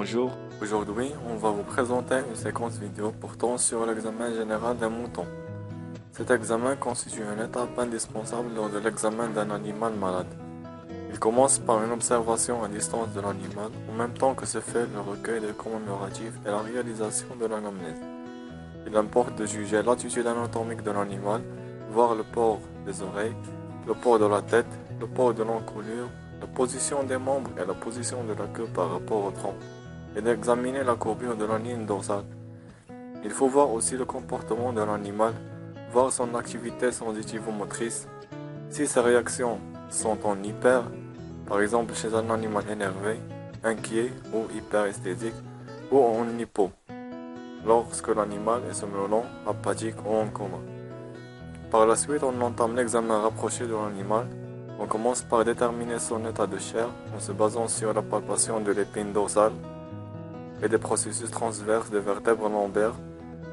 Bonjour, aujourd'hui on va vous présenter une séquence vidéo portant sur l'examen général d'un mouton. Cet examen constitue une étape indispensable lors de l'examen d'un animal malade. Il commence par une observation à distance de l'animal, en même temps que se fait le recueil des commémoratifs et la réalisation de l'anamnèse. Il importe de juger l'attitude anatomique de l'animal, voir le port des oreilles, le port de la tête, le port de l'encolure, la position des membres et la position de la queue par rapport au tronc, et d'examiner la courbure de la ligne dorsale. Il faut voir aussi le comportement de l'animal, voir son activité sensitivo-motrice. Si ses réactions sont en hyper, par exemple chez un animal énervé, inquiet ou hyperesthésique, ou en hypo, lorsque l'animal est somnolent, apathique ou en coma. Par la suite, on entame l'examen rapproché de l'animal. On commence par déterminer son état de chair en se basant sur la palpation de l'épine dorsale et des processus transverses des vertèbres lombaires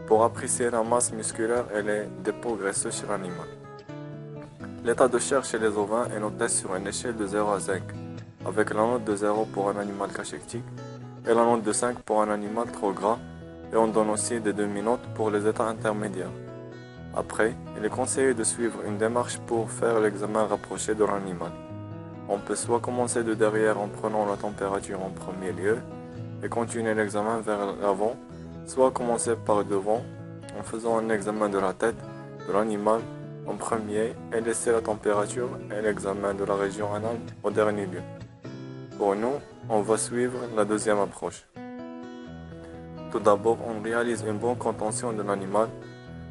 pour apprécier la masse musculaire et les dépôts graisseux chez l'animal. L'état de chair chez les ovins est noté sur une échelle de 0 à 5, avec la note de 0 pour un animal cachectique et la note de 5 pour un animal trop gras, et on donne aussi des demi-notes pour les états intermédiaires. Après, il est conseillé de suivre une démarche pour faire l'examen rapproché de l'animal. On peut soit commencer de derrière en prenant la température en premier lieu et continuer l'examen vers l'avant, soit commencer par devant en faisant un examen de la tête de l'animal en premier et laisser la température et l'examen de la région anale au dernier lieu. Pour nous, on va suivre la deuxième approche. Tout d'abord, on réalise une bonne contention de l'animal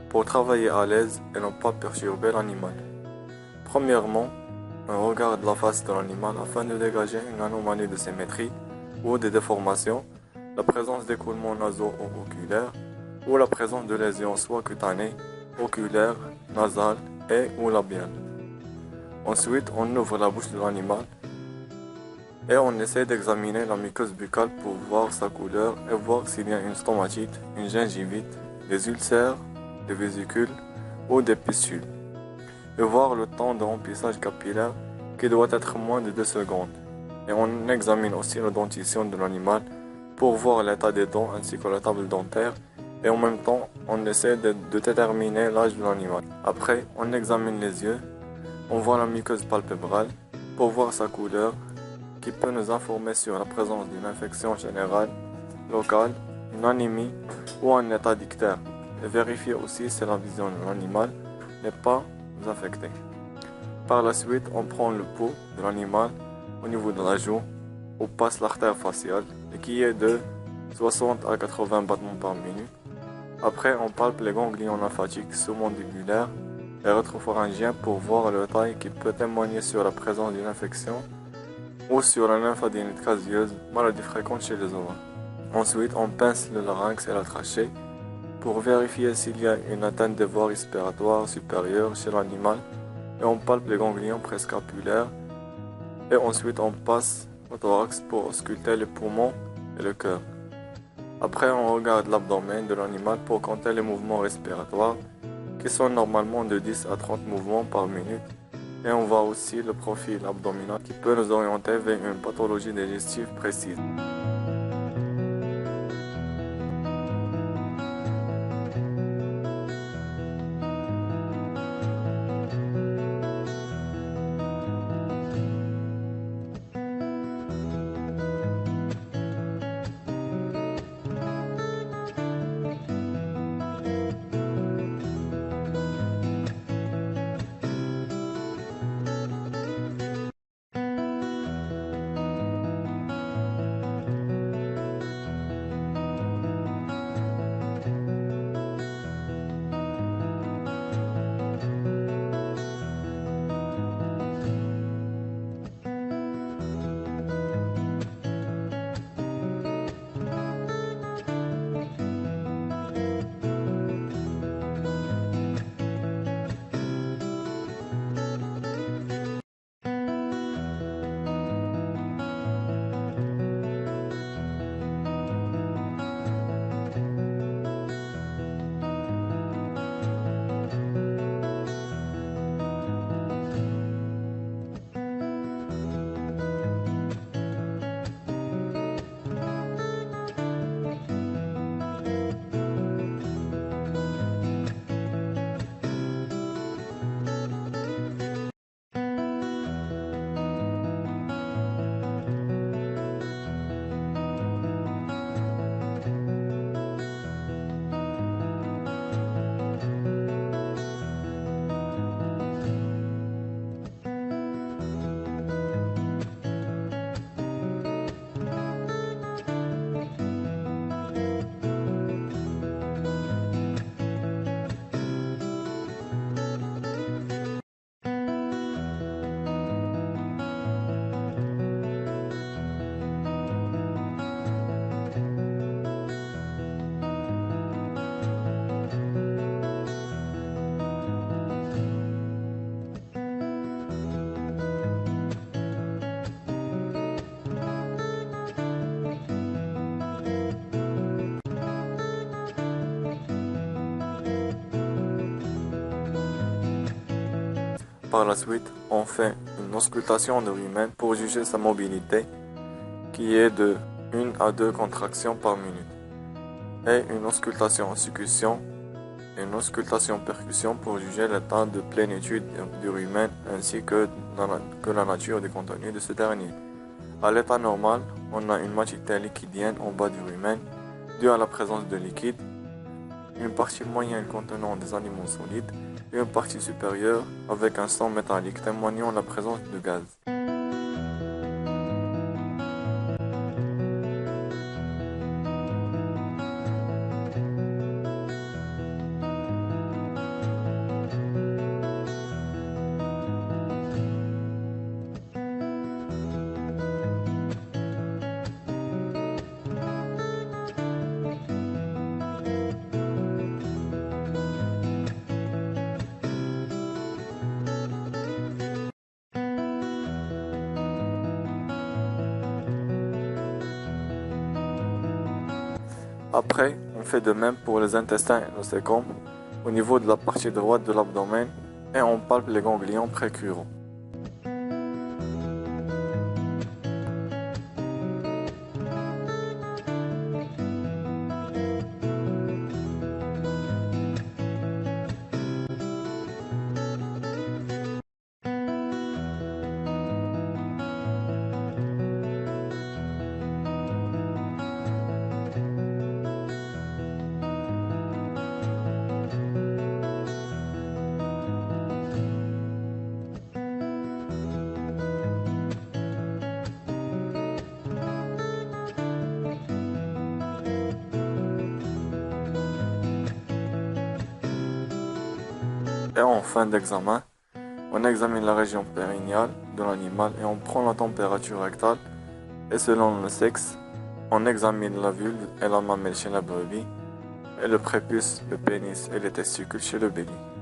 pour travailler à l'aise et ne pas perturber l'animal. Premièrement, on regarde la face de l'animal afin de dégager une anomalie de symétrie ou des déformations, la présence d'écoulements nasaux ou oculaires, ou la présence de lésions soit cutanées, oculaires, nasales et ou labiales. Ensuite, on ouvre la bouche de l'animal et on essaie d'examiner la muqueuse buccale pour voir sa couleur et voir s'il y a une stomatite, une gingivite, des ulcères, des vésicules ou des pustules, et voir le temps de remplissage capillaire qui doit être moins de 2 secondes. Et on examine aussi la dentition de l'animal pour voir l'état des dents ainsi que la table dentaire, et en même temps on essaie de déterminer l'âge de l'animal. Après, on examine les yeux, on voit la muqueuse palpébrale pour voir sa couleur qui peut nous informer sur la présence d'une infection générale, locale, une anémie ou un état d'ictère, et vérifier aussi si la vision de l'animal n'est pas affectée. Par la suite, on prend le pouls de l'animal au niveau de la joue, où passe l'artère faciale, et qui est de 60 à 80 battements par minute. Après, on palpe les ganglions lymphatiques sous-mandibulaires et rétropharyngiens pour voir le taille qui peut témoigner sur la présence d'une infection ou sur la lymphadénite casieuse, maladie fréquente chez les ovins. Ensuite, on pince le larynx et la trachée pour vérifier s'il y a une atteinte des voies respiratoires supérieures chez l'animal, et on palpe les ganglions préscapulaires, et ensuite on passe au thorax pour ausculter les poumons et le cœur. Après, on regarde l'abdomen de l'animal pour compter les mouvements respiratoires, qui sont normalement de 10 à 30 mouvements par minute, et on voit aussi le profil abdominal qui peut nous orienter vers une pathologie digestive précise. Par la suite, on fait une auscultation de l'humain pour juger sa mobilité, qui est de 1 à 2 contractions par minute, et une auscultation succion et une auscultation percussion pour juger l'état de plénitude du rumen ainsi que la nature du contenu de ce dernier. À l'état normal, on a une matière liquidienne en bas du rumen, due à la présence de liquide, une partie moyenne contenant des aliments solides et une partie supérieure avec un son métallique témoignant la présence de gaz. Après, on fait de même pour les intestins et l'osécom au niveau de la partie droite de l'abdomen et on palpe les ganglions précurrents. Et en fin d'examen, on examine la région périnéale de l'animal et on prend la température rectale et selon le sexe, on examine la vulve et la mamelle chez la brebis et le prépuce, le pénis et les testicules chez le bélier.